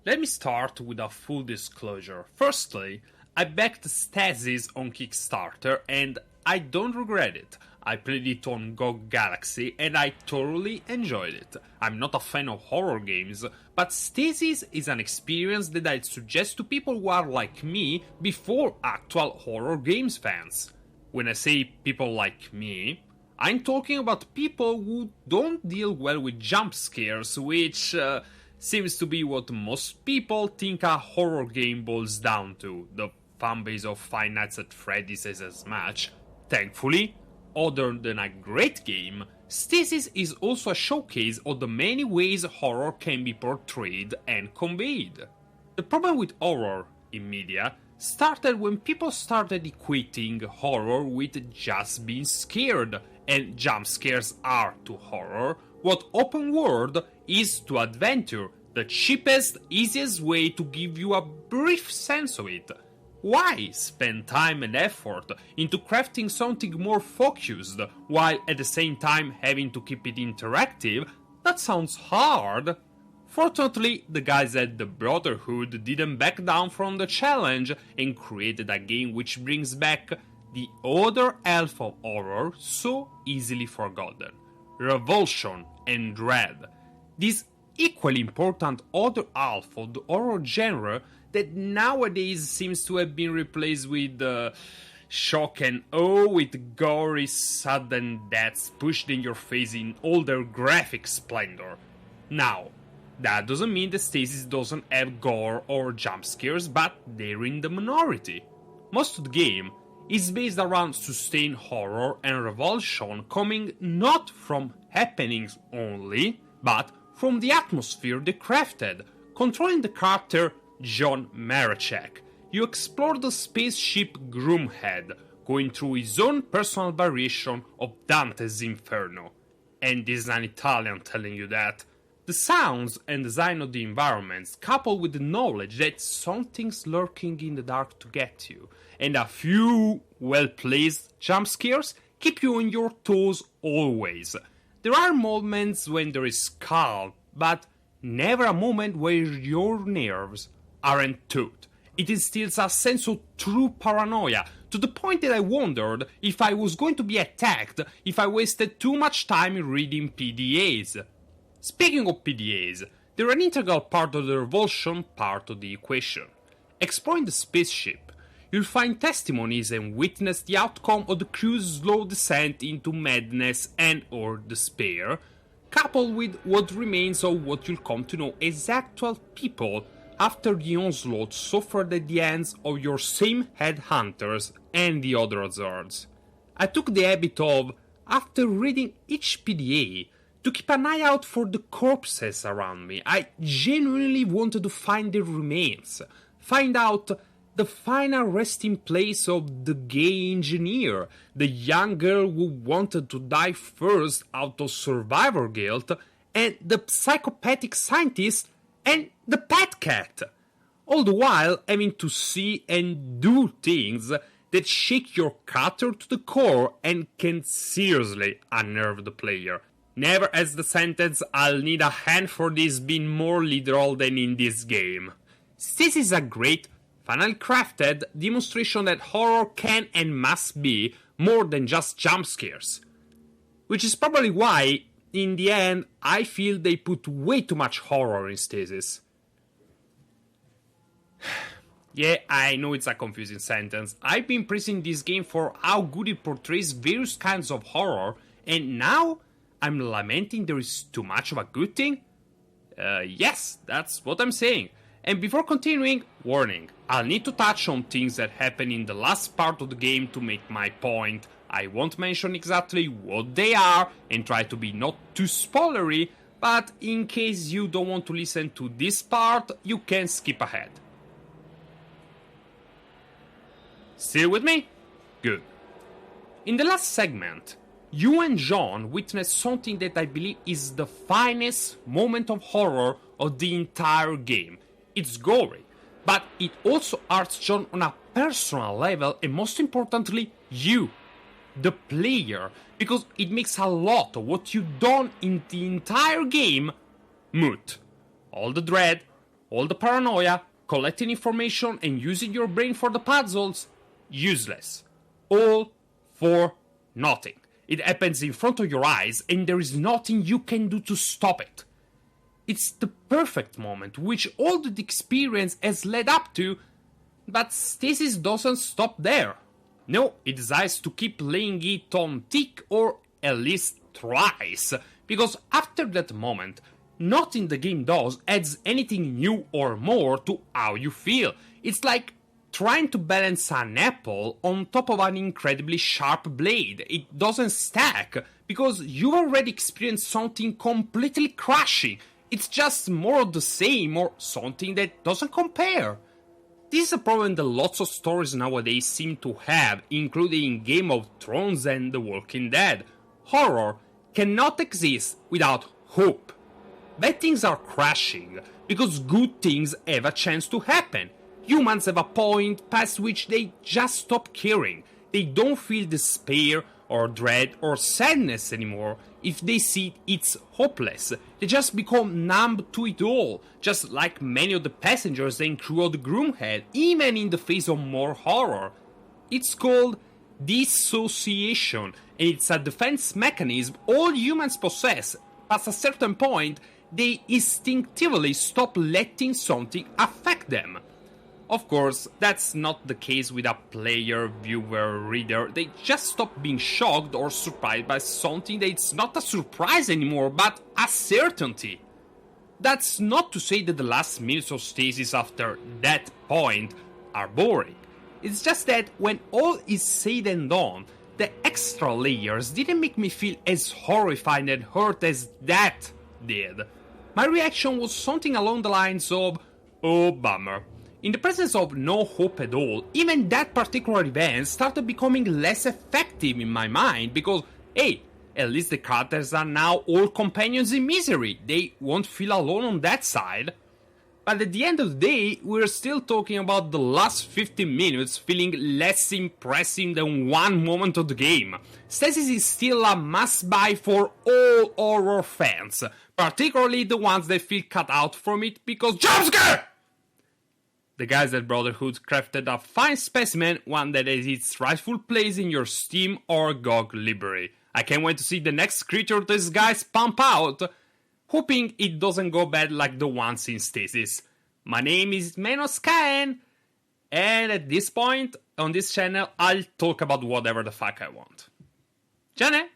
Let me start with a full disclosure. Firstly, I backed Stasis on Kickstarter and I don't regret it. I played it on GOG Galaxy and I thoroughly enjoyed it. I'm not a fan of horror games, but Stasis is an experience that I'd suggest to people who are like me before actual horror games fans. When I say people like me, I'm talking about people who don't deal well with jump scares, which seems to be what most people think a horror game boils down to. The fanbase of Five Nights at Freddy's is as much. Thankfully, other than a great game, Stasis is also a showcase of the many ways horror can be portrayed and conveyed. The problem with horror in media started when people started equating horror with just being scared, and jump scares are to horror what open world is to adventure, the cheapest, easiest way to give you a brief sense of it. Why spend time and effort into crafting something more focused while at the same time having to keep it interactive? That sounds hard. Fortunately, the guys at the Brotherhood didn't back down from the challenge and created a game which brings back the other half of horror so easily forgotten: revulsion and dread. This equally important other half of the horror genre that nowadays seems to have been replaced with shock and awe, with gory sudden deaths pushed in your face in all their graphic splendor. Now, that doesn't mean that Stasis doesn't have gore or jump scares, but they're in the minority. Most of the game is based around sustained horror and revulsion coming not from happenings only, but from the atmosphere they crafted. Controlling the character John Marachek, you explore the spaceship Groomhead, going through his own personal variation of Dante's Inferno. And this is an Italian telling you that. The sounds and design of the environments, coupled with the knowledge that something's lurking in the dark to get you, and a few well-placed jump scares, keep you on your toes always. There are moments when there is calm, but never a moment where your nerves aren't taut. It instills a sense of true paranoia, to the point that I wondered if I was going to be attacked if I wasted too much time reading PDAs. Speaking of PDAs, they're an integral part of the revulsion part of the equation. Exploring the spaceship, you'll find testimonies and witness the outcome of the crew's slow descent into madness and or despair, coupled with what remains of what you'll come to know as actual people after the onslaught suffered at the hands of your same headhunters and the other hazards. I took the habit of, after reading each PDA, to keep an eye out for the corpses around me. I genuinely wanted to find their remains, find out the final resting place of the gay engineer, the young girl who wanted to die first out of survivor guilt, and the psychopathic scientist and the pet cat. All the while having to see and do things that shake your character to the core and can seriously unnerve the player. Never has the sentence "I'll need a hand for this" been more literal than in this game. This is a great, finally crafted demonstration that horror can and must be more than just jump scares. Which is probably why, in the end, I feel they put way too much horror in Stasis. Yeah, I know it's a confusing sentence. I've been praising this game for how good it portrays various kinds of horror, and now I'm lamenting there is too much of a good thing? Yes, that's what I'm saying. And before continuing, warning, I'll need to touch on things that happen in the last part of the game to make my point. I won't mention exactly what they are and try to be not too spoilery, but in case you don't want to listen to this part, you can skip ahead. Still with me? Good. In the last segment, you and John witnessed something that I believe is the finest moment of horror of the entire game. It's gory, but it also hurts John on a personal level, and most importantly, you, the player, because it makes a lot of what you've done in the entire game moot. All the dread, All the paranoia, collecting information and using your brain for the puzzles, useless. All for nothing. It happens in front of your eyes and there is nothing you can do to stop it. It's the perfect moment which all the experience has led up to, but Stasis doesn't stop there. No, it decides to keep laying it on thick, or at least tries, because after that moment, nothing the game does adds anything new or more to how you feel. It's like trying to balance an apple on top of an incredibly sharp blade. It doesn't stack, because you already experienced something completely crushing. It's just more of the same, or something that doesn't compare. This is a problem that lots of stories nowadays seem to have, including Game of Thrones and The Walking Dead. Horror cannot exist without hope. Bad things are crashing, because good things have a chance to happen. Humans have a point past which they just stop caring. They don't feel despair or dread or sadness anymore. If they see it's hopeless, they just become numb to it all, just like many of the passengers and crew of the Groom had, even in the face of more horror. It's called dissociation, and it's a defense mechanism all humans possess. Past a certain point, they instinctively stop letting something affect them. Of course, that's not the case with a player, viewer, reader. They just stop being shocked or surprised by something that's not a surprise anymore, but a certainty. That's not to say that the last minutes of Stasis after that point are boring. It's just that when all is said and done, the extra layers didn't make me feel as horrified and hurt as that did. My reaction was something along the lines of, oh bummer. In the presence of no hope at all, even that particular event started becoming less effective in my mind because, hey, at least the characters are now all companions in misery. They won't feel alone on that side. But at the end of the day, we're still talking about the last 15 minutes feeling less impressive than one moment of the game. Stasis is still a must-buy for all horror fans, particularly the ones that feel cut out from it because jumpscare! The guys at Brotherhood crafted a fine specimen, one that has its rightful place in your Steam or GOG library. I can't wait to see the next creature these guys pump out, hoping it doesn't go bad like the ones in Stasis. My name is Menos Kaen, and at this point on this channel I'll talk about whatever the fuck I want. Jane!